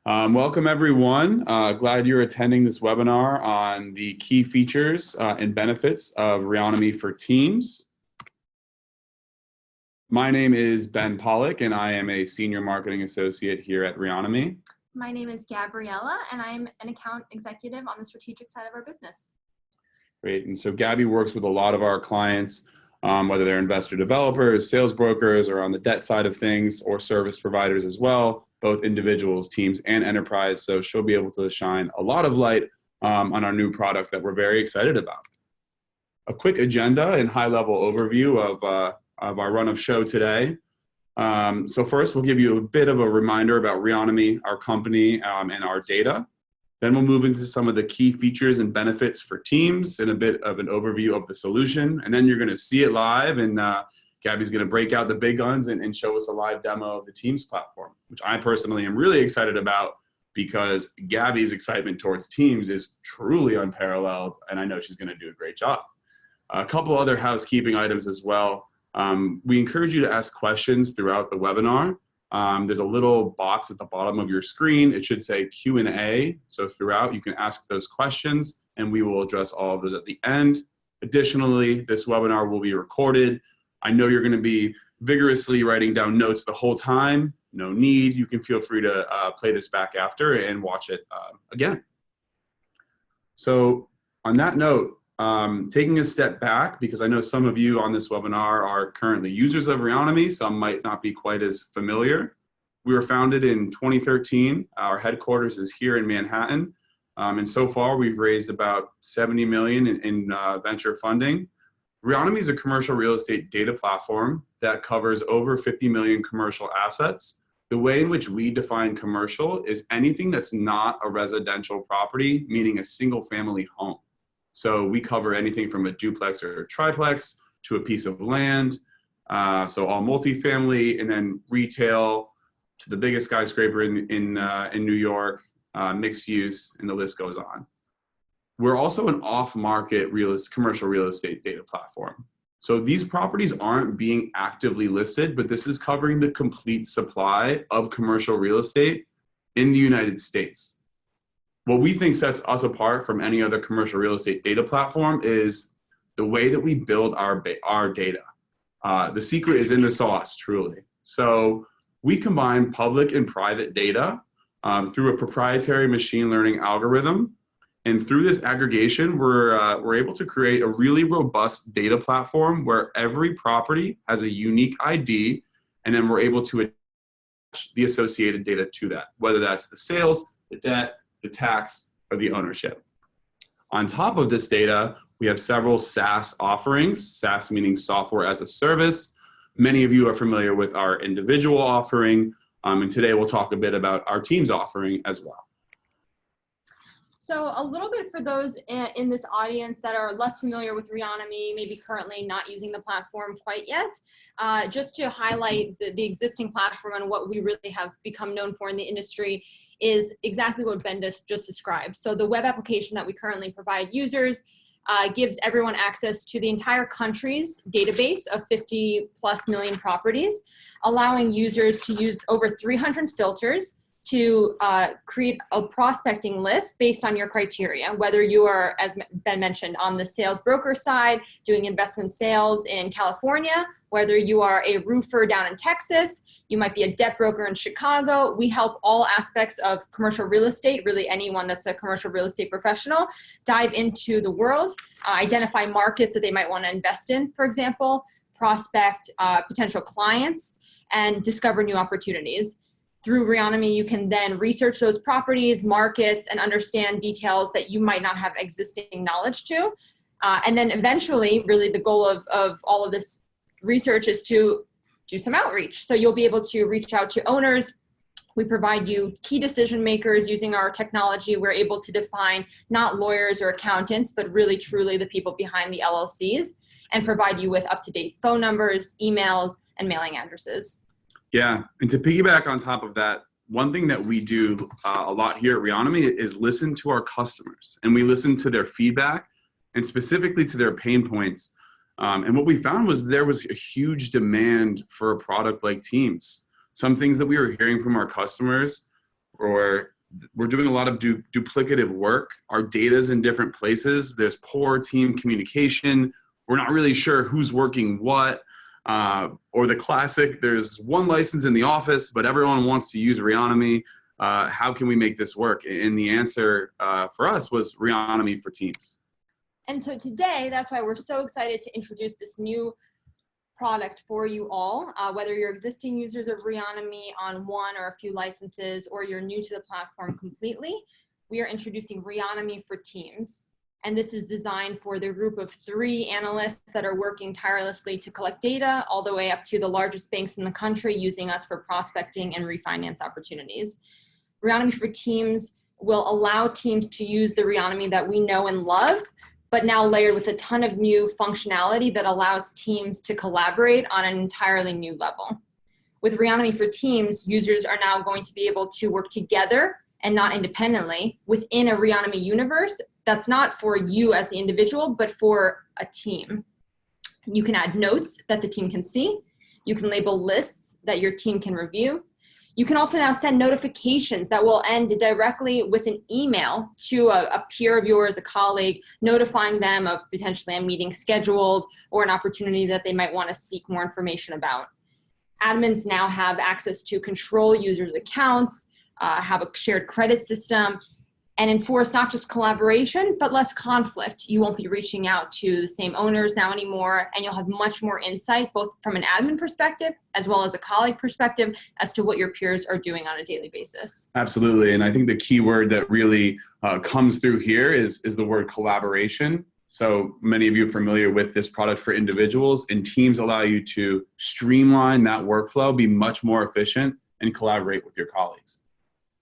Welcome everyone. Glad you're attending this webinar on the key features and benefits of Reonomy for Teams. My name is Ben Pollock and I am a Senior Marketing Associate here at Reonomy. My name is Gabriella and I'm an account executive on the strategic side of our business. Great, and so Gabby works with a lot of our clients, whether they're investor developers, sales brokers, or on the debt side of things, or service providers as well, both individuals, teams, and enterprise. So she'll be able to shine a lot of light on our new product that we're very excited about. A quick agenda and high-level overview of our run of show today. So first, we'll give you a bit of a reminder about Reonomy, our company, and our data. Then we'll move into some of the key features and benefits for Teams and a bit of an overview of the solution. And then you're going to see it live, and Gabby's going to break out the big guns and show us a live demo of the Teams platform, which I personally am really excited about because Gabby's excitement towards Teams is truly unparalleled, and I know she's going to do a great job. A couple other housekeeping items as well. We encourage you to ask questions throughout the webinar. There's a little box at the bottom of your screen. It should say Q&A. So throughout, you can ask those questions, and we will address all of those at the end. Additionally, this webinar will be recorded. I know you're going to be vigorously writing down notes the whole time. No need. You can feel free to play this back after and watch it again. So on that note, taking a step back, because I know some of you on this webinar are currently users of Reonomy, some might not be quite as familiar. We were founded in 2013. Our headquarters is here in Manhattan. And so far, we've raised about $70 million in venture funding. Reonomy is a commercial real estate data platform that covers over 50 million commercial assets. The way in which we define commercial is anything that's not a residential property, meaning a single family home. So we cover anything from a duplex or a triplex to a piece of land. So all multifamily, and then retail to the biggest skyscraper in New York, mixed use, and the list goes on. We're also an off-market commercial real estate data platform. So these properties aren't being actively listed, but this is covering the complete supply of commercial real estate in the United States. What we think sets us apart from any other commercial real estate data platform is the way that we build our data. The secret is in the sauce, truly. So we combine public and private data through a proprietary machine learning algorithm. And through this aggregation, we're able to create a really robust data platform where every property has a unique ID, and then we're able to attach the associated data to that, whether that's the sales, the debt, the tax, or the ownership. On top of this data, we have several SaaS offerings, SaaS meaning software as a service. Many of you are familiar with our individual offering, and today we'll talk a bit about our Teams offering as well. So a little bit for those in this audience that are less familiar with Reonomy, maybe currently not using the platform quite yet, just to highlight the existing platform and what we really have become known for in the industry is exactly what Ben just described. So the web application that we currently provide users gives everyone access to the entire country's database of 50+ million properties, allowing users to use over 300 filters to create a prospecting list based on your criteria, whether you are, as Ben mentioned, on the sales broker side, doing investment sales in California, whether you are a roofer down in Texas, you might be a debt broker in Chicago. We help all aspects of commercial real estate, really anyone that's a commercial real estate professional, dive into the world, identify markets that they might want to invest in, for example, prospect potential clients, and discover new opportunities. Through Reonomy, you can then research those properties, markets, and understand details that you might not have existing knowledge to. And then eventually, really the goal of all of this research is to do some outreach. So you'll be able to reach out to owners. We provide you key decision makers using our technology. We're able to define not lawyers or accountants, but really truly the people behind the LLCs, and provide you with up-to-date phone numbers, emails, and mailing addresses. Yeah, and to piggyback on top of that, one thing that we do a lot here at Reonomy is listen to our customers, and we listen to their feedback and specifically to their pain points. And what we found was there was a huge demand for a product like Teams. Some things that we were hearing from our customers, or we're doing a lot of duplicative work. Our data's in different places. There's poor team communication. We're not really sure who's working what. Or the classic, there's one license in the office, but everyone wants to use Reonomy. How can we make this work? And the answer for us was Reonomy for Teams. And so today, that's why we're so excited to introduce this new product for you all, whether you're existing users of Reonomy on one or a few licenses, or you're new to the platform completely. We are introducing Reonomy for Teams. And this is designed for the group of 3 analysts that are working tirelessly to collect data, all the way up to the largest banks in the country using us for prospecting and refinance opportunities. Reonomy for Teams will allow teams to use the Reonomy that we know and love, but now layered with a ton of new functionality that allows teams to collaborate on an entirely new level. With Reonomy for Teams, users are now going to be able to work together and not independently within a Reonomy universe that's not for you as the individual, but for a team. You can add notes that the team can see. You can label lists that your team can review. You can also now send notifications that will end directly with an email to a peer of yours, a colleague, notifying them of potentially a meeting scheduled or an opportunity that they might want to seek more information about. Admins now have access to control users' accounts, have a shared credit system, and enforce not just collaboration, but less conflict. You won't be reaching out to the same owners now anymore, and you'll have much more insight, both from an admin perspective, as well as a colleague perspective, as to what your peers are doing on a daily basis. Absolutely, and I think the key word that really comes through here is the word collaboration. So many of you are familiar with this product for individuals, and teams allow you to streamline that workflow, be much more efficient, and collaborate with your colleagues.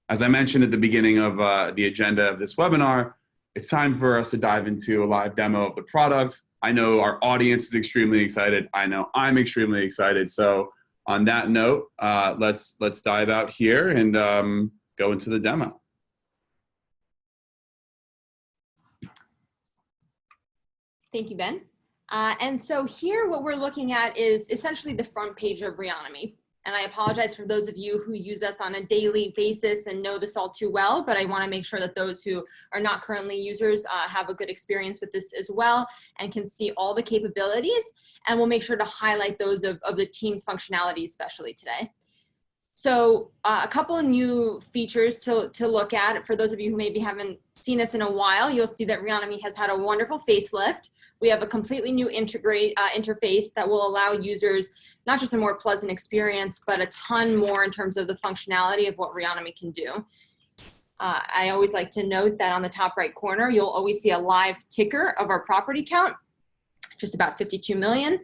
As I mentioned at the beginning of the agenda of this webinar, it's time for us to dive into a live demo of the product. I know our audience is extremely excited. I know I'm extremely excited. So on that note, let's dive out here and go into the demo. Thank you, Ben. And so here what we're looking at is essentially the front page of Reonomy. And I apologize for those of you who use us on a daily basis and know this all too well, but I want to make sure that those who are not currently users have a good experience with this as well and can see all the capabilities. And we'll make sure to highlight those of the team's functionality, especially today. So a couple of new features to look at. For those of you who maybe haven't seen us in a while, you'll see that Reonomy has had a wonderful facelift. We have a completely new interface that will allow users not just a more pleasant experience, but a ton more in terms of the functionality of what Reonomy can do. I always like to note that on the top right corner, you'll always see a live ticker of our property count, just about 52 million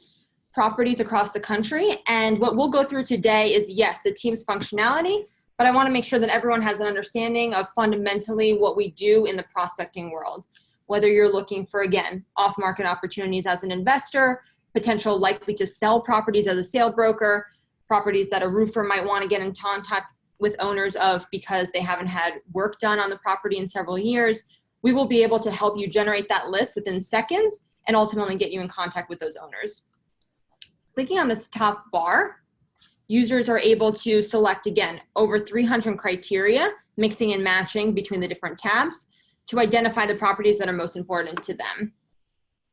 properties across the country. And what we'll go through today is, yes, the team's functionality, but I want to make sure that everyone has an understanding of fundamentally what we do in the prospecting world. Whether you're looking for, again, off-market opportunities as an investor, potential likely to sell properties as a sale broker, properties that a roofer might want to get in contact with owners of because they haven't had work done on the property in several years, we will be able to help you generate that list within seconds and ultimately get you in contact with those owners. Clicking on this top bar, users are able to select, again, over 300 criteria, mixing and matching between the different tabs, to identify the properties that are most important to them.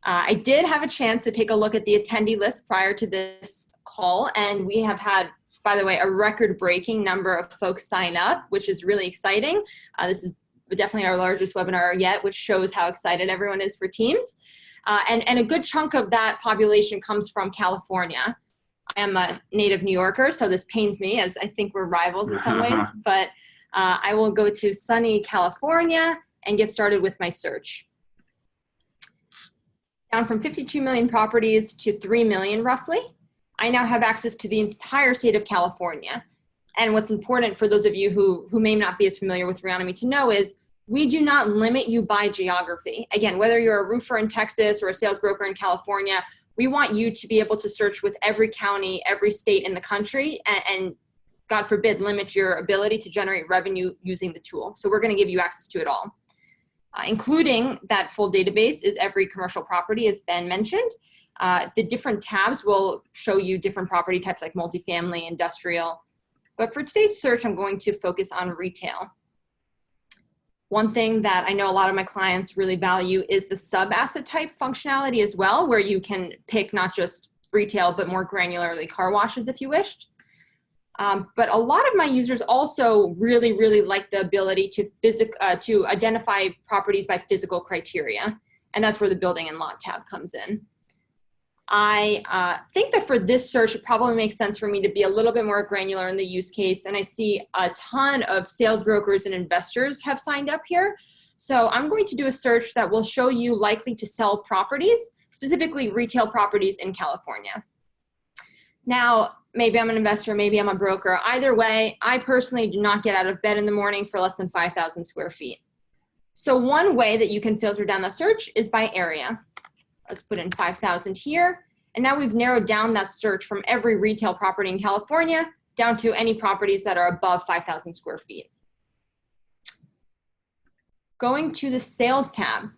I did have a chance to take a look at the attendee list prior to this call, and we have had, by the way, a record-breaking number of folks sign up, which is really exciting. This is definitely our largest webinar yet, which shows how excited everyone is for Teams. And a good chunk of that population comes from California. I am a native New Yorker, so this pains me, as I think we're rivals in some ways, but I will go to sunny California and get started with my search. Down from 52 million properties to 3 million roughly, I now have access to the entire state of California. And what's important for those of you who may not be as familiar with Reonomy to know is we do not limit you by geography. Again, whether you're a roofer in Texas or a sales broker in California, we want you to be able to search with every county, every state in the country, and God forbid, limit your ability to generate revenue using the tool. So we're going to give you access to it all. Including that full database is every commercial property, as Ben mentioned. The different tabs will show you different property types like multifamily, industrial, But for today's search, I'm going to focus on retail. One thing that I know a lot of my clients really value is the sub-asset type functionality as well, where you can pick not just retail, but more granularly car washes if you wished. But a lot of my users also really like the ability to identify properties by physical criteria. And that's where the building and lot tab comes in. I think that for this search, it probably makes sense for me to be a little bit more granular in the use case. And I see a ton of sales brokers and investors have signed up here. So I'm going to do a search that will show you likely to sell properties, specifically retail properties in California. Now, maybe I'm an investor, maybe I'm a broker. Either way, I personally do not get out of bed in the morning for less than 5,000 square feet. So one way that you can filter down the search is by area. Let's put in 5,000 here. And now we've narrowed down that search from every retail property in California down to any properties that are above 5,000 square feet. Going to the sales tab.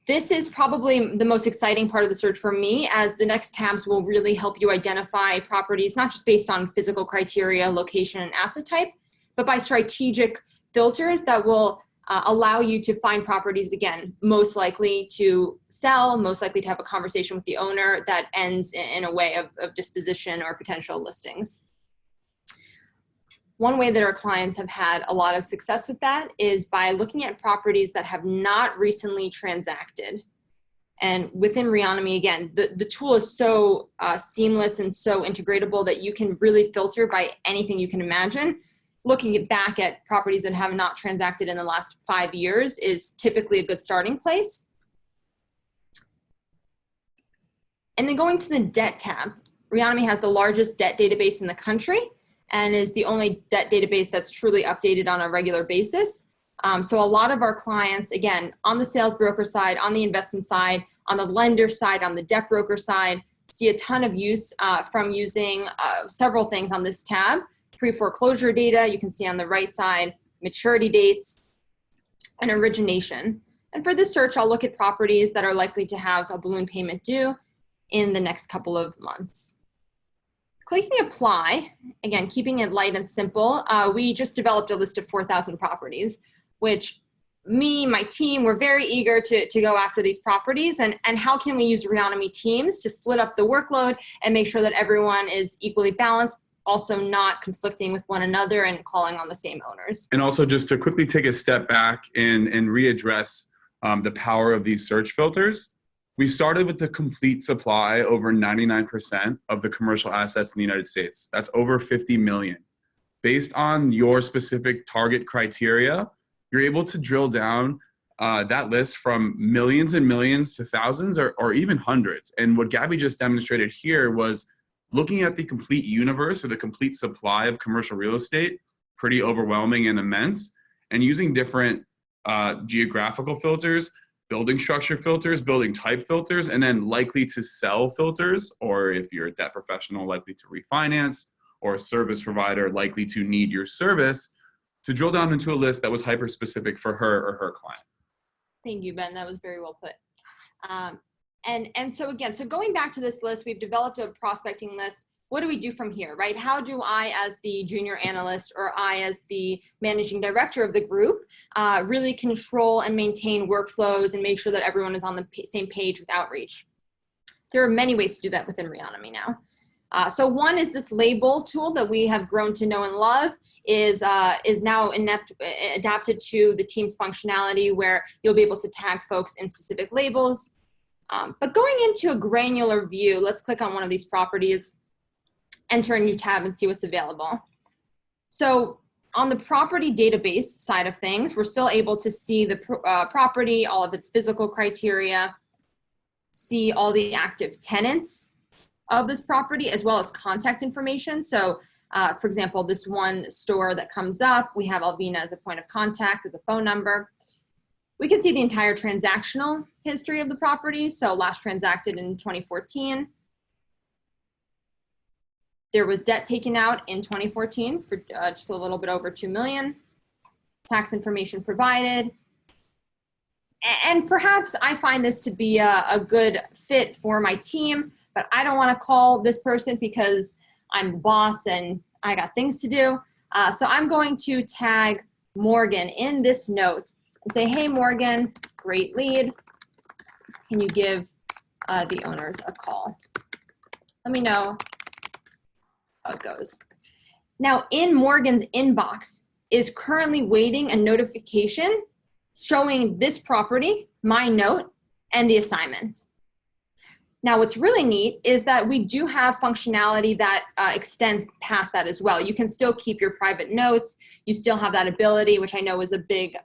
This is probably the most exciting part of the search for me, as the next tabs will really help you identify properties, not just based on physical criteria, location, and asset type, but by strategic filters that will allow you to find properties, again, most likely to sell, most likely to have a conversation with the owner that ends in a way of disposition or potential listings. One way that our clients have had a lot of success with that is by looking at properties that have not recently transacted. And within Reonomy, again, the tool is so seamless and so integratable that you can really filter by anything you can imagine. Looking back at properties that have not transacted in the last 5 years is typically a good starting place. And then going to the debt tab, Reonomy has the largest debt database in the country and is the only debt database that's truly updated on a regular basis. So a lot of our clients, again, on the sales broker side, on the investment side, on the lender side, on the debt broker side, see a ton of use from using several things on this tab. Pre-foreclosure data, you can see on the right side, maturity dates, and origination. And for this search, I'll look at properties that are likely to have a balloon payment due in the next couple of months. Clicking apply, again, keeping it light and simple, we just developed a list of 4,000 properties, which my team, we're very eager to go after these properties. And how can we use Reonomy teams to split up the workload and make sure that everyone is equally balanced, also not conflicting with one another and calling on the same owners. And also just to quickly take a step back and readdress the power of these search filters. We started with the complete supply over 99% of the commercial assets in the United States. That's over 50 million. Based on your specific target criteria, you're able to drill down that list from millions and millions to thousands or even hundreds. And what Gabby just demonstrated here was looking at the complete universe or the complete supply of commercial real estate, pretty overwhelming and immense, and using different geographical filters, building structure filters, building type filters, and then likely to sell filters, or if you're a debt professional, likely to refinance, or a service provider likely to need your service, to drill down into a list that was hyper-specific for her or her client. Thank you, Ben. That was very well put. And so again, so going back to this list, we've developed a prospecting list. What do we do from here, right? How do I, as the junior analyst, or I, as the managing director of the group, really control and maintain workflows and make sure that everyone is on the same page with outreach? There are many ways to do that within Reonomy now. So one is this label tool that we have grown to know and love is now adapted to the Teams functionality, where you'll be able to tag folks in specific labels. But going into a granular view, let's click on one of these properties, enter a new tab, and see what's available. So on the property database side of things, we're still able to see the property, all of its physical criteria, see all the active tenants of this property, as well as contact information. So for example, this one store that comes up, we have Alvina as a point of contact with a phone number. We can see the entire transactional history of the property. So last transacted in 2014. There was debt taken out in 2014 for just a little bit over 2 million. Tax information provided. And perhaps I find this to be a good fit for my team, but I don't want to call this person because I'm the boss and I got things to do. So I'm going to tag Morgan in this note and say, hey, Morgan, great lead. Can you give the owners a call? Let me know how it goes. Now, in Morgan's inbox is currently waiting a notification showing this property, my note, and the assignment. Now, what's really neat is that we do have functionality that extends past that as well. You can still keep your private notes. You still have that ability, which I know is a big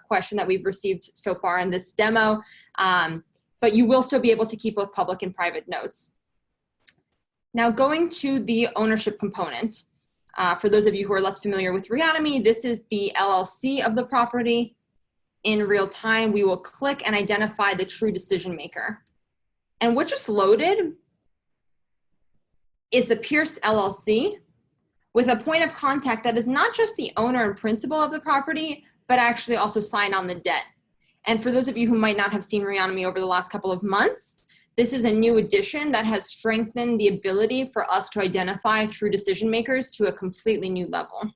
question that we've received so far in this demo. But you will still be able to keep both public and private notes. Now, going to the ownership component. For those of you who are less familiar with Reonomy, this is the LLC of the property. In real time, we will click and identify the true decision maker. And what just loaded is the Pierce LLC with a point of contact that is not just the owner and principal of the property, but actually also signed on the debt. And for those of you who might not have seen Reonomy over the last couple of months, this is a new addition that has strengthened the ability for us to identify true decision makers to a completely new level.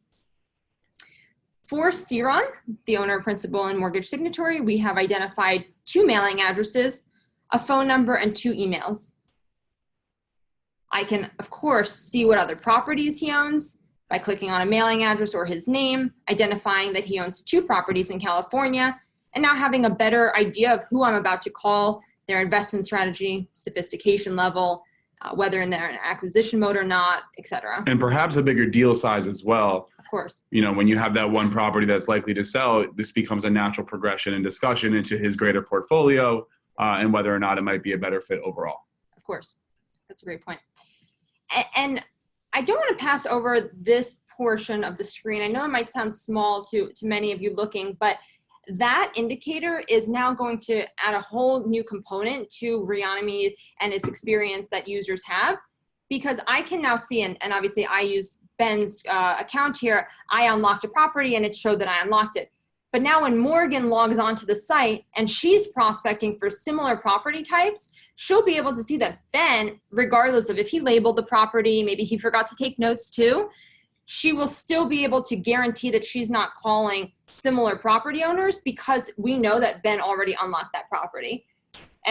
For Ciron, the owner, principal, and mortgage signatory, we have identified 2 mailing addresses, a phone number, and 2 emails. I can, of course, see what other properties he owns by clicking on a mailing address or his name, identifying that he owns 2 properties in California, and now having a better idea of who I'm about to call, their investment strategy, sophistication level, whether they're in acquisition mode or not, et cetera. And perhaps a bigger deal size as well. Of course. You know, when you have that one property that's likely to sell, this becomes a natural progression and discussion into his greater portfolio and whether or not it might be a better fit overall. Of course. That's a great point. And I don't want to pass over this portion of the screen. I know it might sound small to many of you looking, but that indicator is now going to add a whole new component to Reonomy and its experience that users have, because I can now see, and obviously I used Ben's account here, I unlocked a property and it showed that I unlocked it. But now when Morgan logs onto the site and she's prospecting for similar property types, she'll be able to see that Ben, regardless of if he labeled the property, maybe he forgot to take notes too, she will still be able to guarantee that she's not calling similar property owners because we know that Ben already unlocked that property.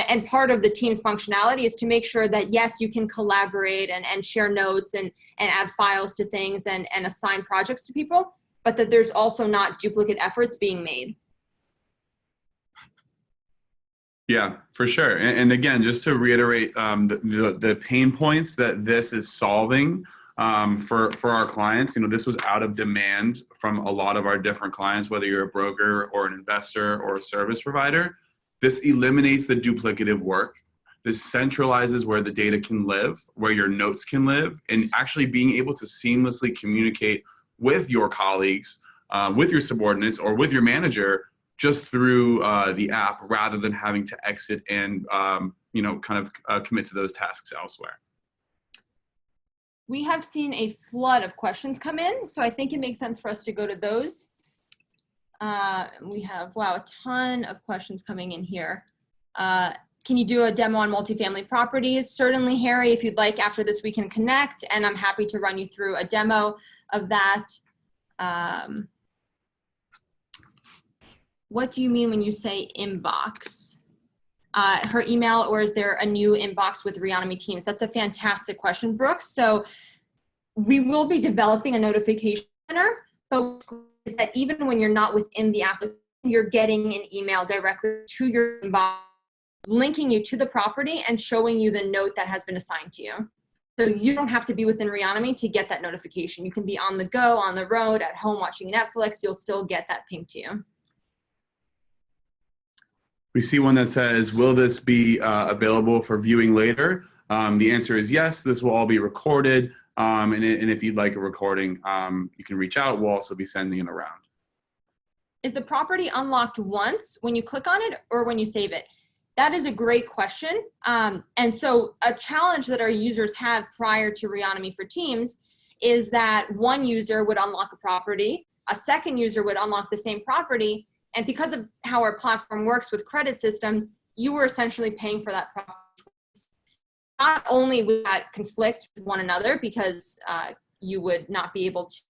And part of the team's functionality is to make sure that, yes, you can collaborate and share notes and add files to things and assign projects to people, but that there's also not duplicate efforts being made. Yeah, for sure. And again, just to reiterate the pain points that this is solving for our clients, you know, this was out of demand from a lot of our different clients, whether you're a broker or an investor or a service provider. This eliminates the duplicative work. This centralizes where the data can live, where your notes can live, and actually being able to seamlessly communicate with your colleagues, with your subordinates, or with your manager just through the app rather than having to exit and you know, kind of commit to those tasks elsewhere. We have seen a flood of questions come in, so I think it makes sense for us to go to those. We have, wow, a ton of questions coming in here. Can you do a demo on multifamily properties? Certainly, Harry, if you'd like, after this we can connect, and I'm happy to run you through a demo of that. What do you mean when you say inbox? Her email, or is there a new inbox with Reonomy Teams? That's a fantastic question, Brooks. So we will be developing a notification center, but is that even when you're not within the application, you're getting an email directly to your inbox, linking you to the property and showing you the note that has been assigned to you. So you don't have to be within Reonomy to get that notification. You can be on the go, on the road, at home watching Netflix. You'll still get that ping to you. We see one that says, will this be available for viewing later? The answer is yes, this will all be recorded. And if you'd like a recording, you can reach out. We'll also be sending it around. Is the property unlocked once when you click on it or when you save it? That is a great question. And so a challenge that our users have prior to Reonomy for Teams is that one user would unlock a property, a second user would unlock the same property, and because of how our platform works with credit systems, you were essentially paying for that property. Not only would that conflict with one another because you would not be able to,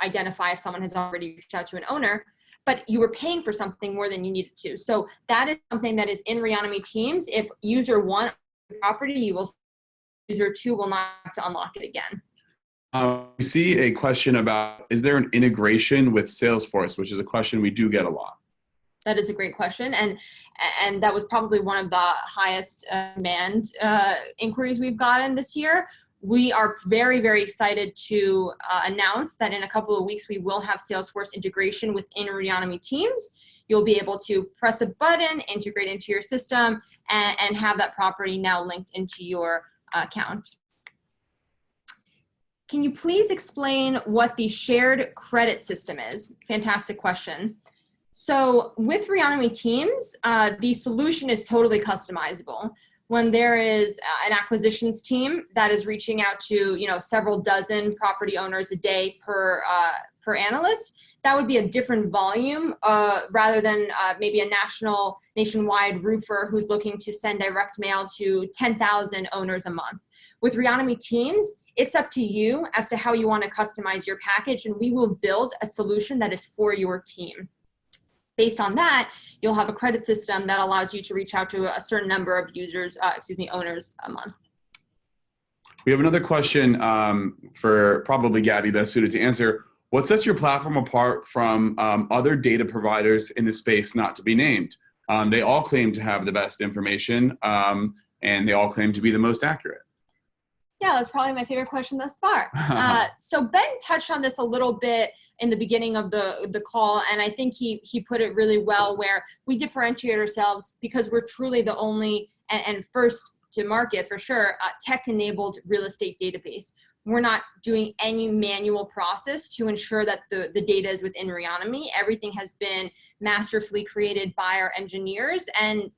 identify if someone has already reached out to an owner, but you were paying for something more than you needed to. So that is something that is in Reonomy Teams. If user 1 property, you will user 2 will not have to unlock it again. We see a question about, is there an integration with Salesforce, which is a question we do get a lot. That is a great question, and that was probably one of the highest demand inquiries we've gotten this year. We are very, very excited to announce that in a couple of weeks we will have Salesforce integration within Reonomy Teams. You'll be able to press a button, integrate into your system, and have that property now linked into your account. Can you please explain what the shared credit system is? Fantastic question. So with Reonomy Teams, the solution is totally customizable. When there is an acquisitions team that is reaching out to several dozen property owners a day per analyst, that would be a different volume rather than maybe a nationwide roofer who's looking to send direct mail to 10,000 owners a month. With Reonomy Teams, it's up to you as to how you want to customize your package, and we will build a solution that is for your team. Based on that, you'll have a credit system that allows you to reach out to a certain number of owners a month. We have another question for probably Gabby, best suited to answer. What sets your platform apart from other data providers in the space not to be named? They all claim to have the best information, and they all claim to be the most accurate. Yeah, that's probably my favorite question thus far. So Ben touched on this a little bit in the beginning of the call, and I think he put it really well, where we differentiate ourselves because we're truly the only and first to market, for sure, tech-enabled real estate database. We're not doing any manual process to ensure that the data is within Reonomy. Everything has been masterfully created by our engineers, and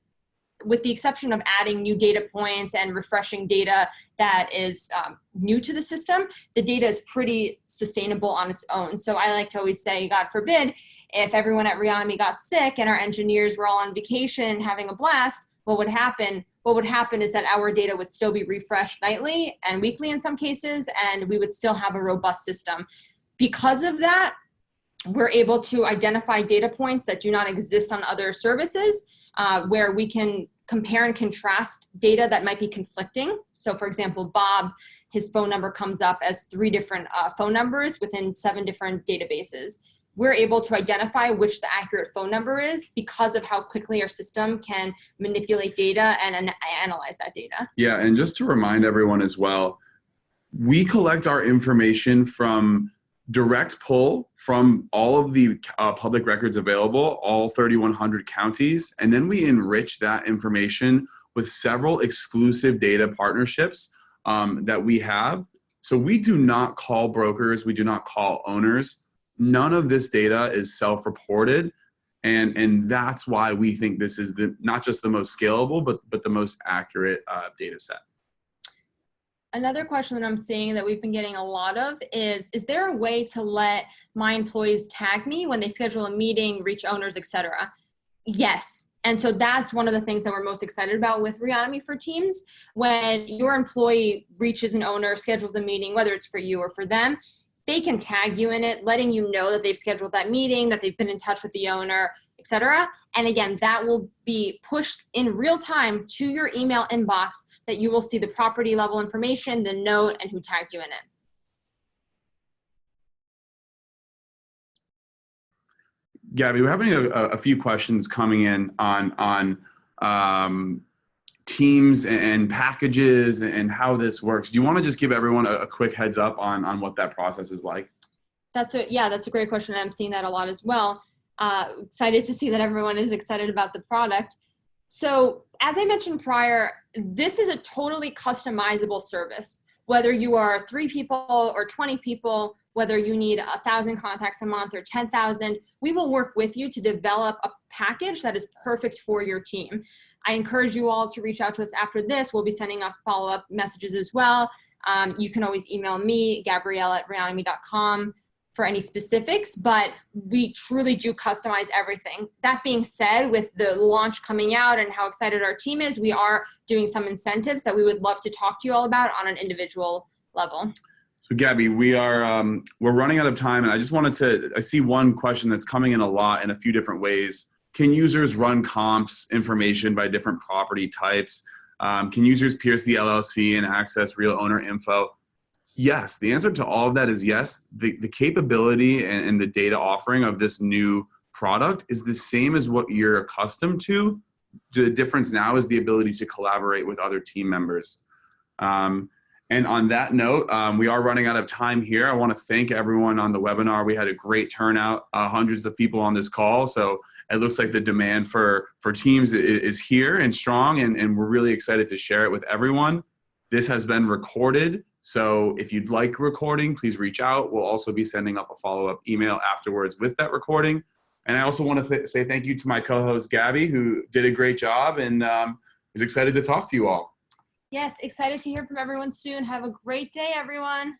with the exception of adding new data points and refreshing data that is new to the system, the data is pretty sustainable on its own. So I like to always say, God forbid, if everyone at Reonomy got sick and our engineers were all on vacation having a blast, what would happen? What would happen is that our data would still be refreshed nightly and weekly in some cases, and we would still have a robust system. Because of that, we're able to identify data points that do not exist on other services, where we can compare and contrast data that might be conflicting. So for example, Bob, his phone number comes up as 3 different phone numbers within 7 different databases. We're able to identify which the accurate phone number is because of how quickly our system can manipulate data and analyze that data. Yeah, and just to remind everyone as well, we collect our information from direct pull from all of the public records available, all 3,100 counties, and then we enrich that information with several exclusive data partnerships that we have. So we do not call brokers, we do not call owners. None of this data is self-reported, and that's why we think this is not just the most scalable, but the most accurate data set. Another question that I'm seeing that we've been getting a lot of is there a way to let my employees tag me when they schedule a meeting, reach owners, etc.? Yes. And so that's one of the things that we're most excited about with Reonomy for Teams. When your employee reaches an owner, schedules a meeting, whether it's for you or for them, they can tag you in it, letting you know that they've scheduled that meeting, that they've been in touch with the owner, etc. And again, that will be pushed in real time to your email inbox, that you will see the property level information, the note, and who tagged you in it. Gabby, we're having a few questions coming in on teams and packages and how this works. Do you want to just give everyone a quick heads up on what that process is like? That's a great question. I'm seeing that a lot as well. Excited to see that everyone is excited about the product. So as I mentioned prior, this is a totally customizable service. Whether you are 3 people or 20 people, whether you need 1,000 contacts a month or 10,000, we will work with you to develop a package that is perfect for your team. I encourage you all to reach out to us after this. We'll be sending out follow-up messages as well. You can always email me, Gabrielle@reonomy.com, for any specifics, but we truly do customize everything. That being said, with the launch coming out and how excited our team is, we are doing some incentives that we would love to talk to you all about on an individual level. So Gabby, we're running out of time, and I just wanted to. I see one question that's coming in a lot in a few different ways. Can users run comps information by different property types? Can users pierce the LLC and access real owner info? Yes, the answer to all of that is yes. The capability and the data offering of this new product is the same as what you're accustomed to. The difference now is the ability to collaborate with other team members. And on that note, we are running out of time here. I want to thank everyone on the webinar. We had a great turnout, hundreds of people on this call. So it looks like the demand for Teams is here and strong, and we're really excited to share it with everyone. This has been recorded, so if you'd like a recording, please reach out. We'll also be sending up a follow-up email afterwards with that recording. And I also want to say thank you to my co-host, Gabby, who did a great job and is excited to talk to you all. Yes, excited to hear from everyone soon. Have a great day, everyone.